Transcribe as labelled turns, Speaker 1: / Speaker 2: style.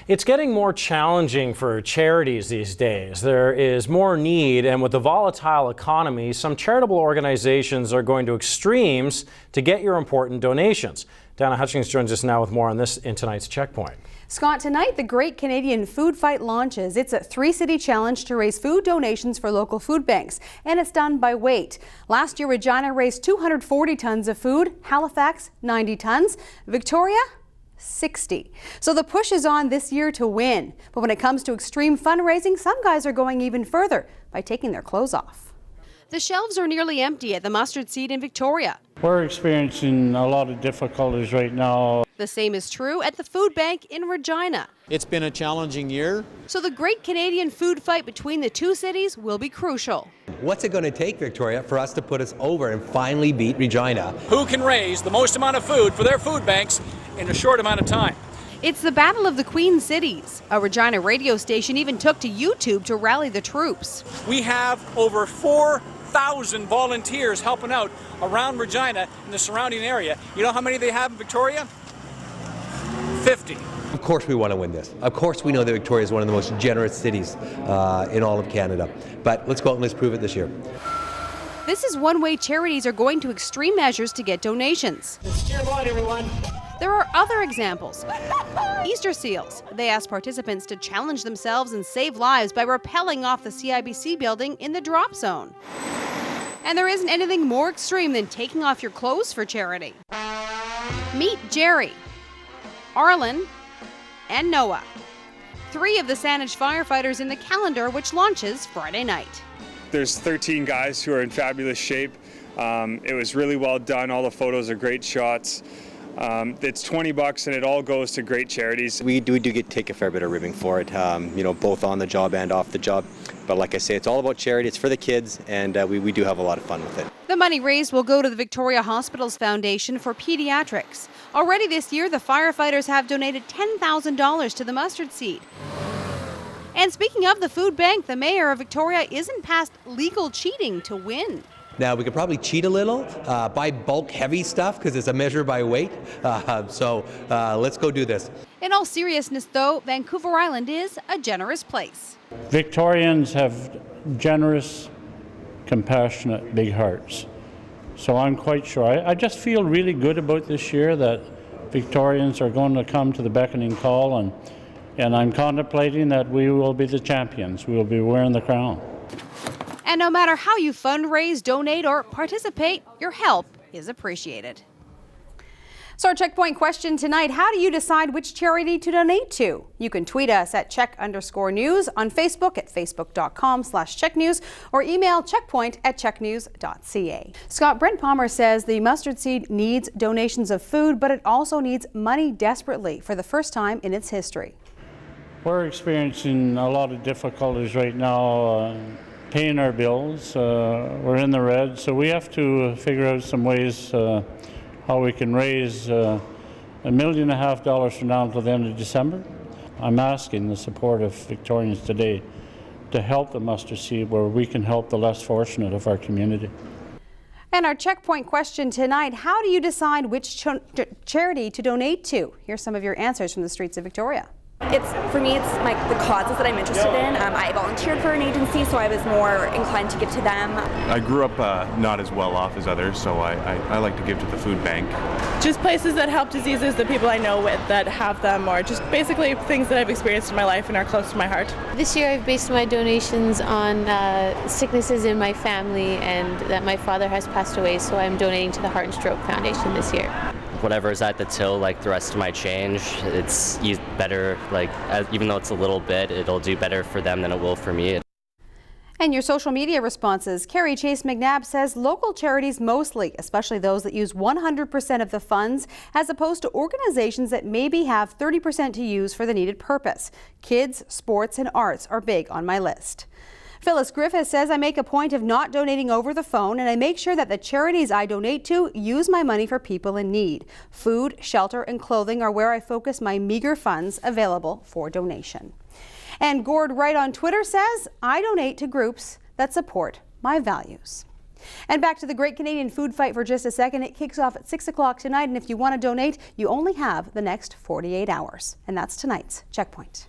Speaker 1: It's getting more challenging for charities these days. There is more need, and with the volatile economy, some charitable organizations are going to extremes to get your important donations. Dana Hutchings joins us now with more on this in tonight's Checkpoint.
Speaker 2: Scott, tonight the Great Canadian Food Fight launches. It's a three-city challenge to raise food donations for local food banks, and it's done by weight. Last year, Regina raised 240 tons of food, Halifax 90 tons, Victoria 60. So the push is on this year to win. But when it comes to extreme fundraising, some guys are going even further by taking their clothes off. The shelves are nearly empty at the Mustard Seed in Victoria.
Speaker 3: We're experiencing a lot of difficulties right now.
Speaker 2: The same is true at the food bank in Regina.
Speaker 4: It's been a challenging year.
Speaker 2: So the Great Canadian Food Fight between the two cities will be crucial.
Speaker 5: What's it going to take, Victoria, for us to put us over and finally beat Regina?
Speaker 6: Who can raise the most amount of food for their food banks in a short amount of time?
Speaker 2: It's the Battle of the Queen Cities. A Regina radio station even took to YouTube to rally the troops.
Speaker 6: We have over 4,000 volunteers helping out around Regina and the surrounding area. You know how many they have in Victoria? 50.
Speaker 5: Of course we want to win this. Of course we know that Victoria is one of the most generous cities in all of Canada. But let's go out and let's prove it this year.
Speaker 2: This is one way charities are going to extreme measures to get donations.
Speaker 3: Cheer on, everyone.
Speaker 2: There are other examples. Easter seals. They ask participants to challenge themselves and save lives by rappelling off the CIBC building in the drop zone. And there isn't anything more extreme than taking off your clothes for charity. Meet Jerry, Arlen, and Noah. 3 of the Saanich firefighters in the calendar, which launches Friday night.
Speaker 7: There's 13 guys who are in fabulous shape. It was really well done. All the photos are great shots. It's $20 and it all goes to great charities.
Speaker 8: We do take a fair bit of ribbing for it, both on the job and off the job. But like I say, it's all about charity. It's for the kids, and we do have a lot of fun with it.
Speaker 2: The money raised will go to the Victoria Hospitals Foundation for Pediatrics. Already this year, the firefighters have donated $10,000 to the Mustard Seed. And speaking of the food bank, the mayor of Victoria isn't past legal cheating to win.
Speaker 5: Now, we could probably cheat a little, buy bulk heavy stuff because it's a measure by weight. So let's go do this.
Speaker 2: In all seriousness, though, Vancouver Island is a generous place.
Speaker 3: Victorians have generous, compassionate, big hearts. So I'm quite sure. I just feel really good about this year that Victorians are going to come to the beckoning call, and I'm contemplating that we will be the champions. We will be wearing the crown.
Speaker 2: And no matter how you fundraise, donate, or participate, your help is appreciated. So our Checkpoint question tonight, how do you decide which charity to donate to? You can tweet us at @check_news, on Facebook at facebook.com/checknews, or email checkpoint@checknews.ca. Scott, Brent Palmer says the Mustard Seed needs donations of food, but it also needs money desperately for the first time in its history.
Speaker 3: We're experiencing a lot of difficulties right now. Paying our bills, we're in the red, so we have to figure out some ways how we can raise $1.5 million from now until the end of December. I'm asking the support of Victorians today to help the Mustard Seed where we can help the less fortunate of our community.
Speaker 2: And our Checkpoint question tonight, how do you decide which charity to donate to? Here's some of your answers from the streets of Victoria.
Speaker 9: For me, it's like the causes that I'm interested in. I volunteered for an agency, so I was more inclined to give to them.
Speaker 10: I grew up not as well off as others, so I like to give to the food bank.
Speaker 11: Just places that help diseases that people I know with that have them, or just basically things that I've experienced in my life and are close to my heart.
Speaker 12: This year I've based my donations on sicknesses in my family and that my father has passed away, so I'm donating to the Heart and Stroke Foundation this year.
Speaker 13: Whatever is at the till, like the rest of my change, it's better, even though it's a little bit, it'll do better for them than it will for me.
Speaker 2: And your social media responses. Carrie Chase McNabb says local charities mostly, especially those that use 100% of the funds, as opposed to organizations that maybe have 30% to use for the needed purpose. Kids, sports, and arts are big on my list. Phyllis Griffith says, I make a point of not donating over the phone, and I make sure that the charities I donate to use my money for people in need. Food, shelter, and clothing are where I focus my meager funds available for donation. And Gord Wright on Twitter says, I donate to groups that support my values. And back to the Great Canadian Food Fight for just a second. It kicks off at 6 o'clock tonight, and if you want to donate, you only have the next 48 hours. And that's tonight's Checkpoint.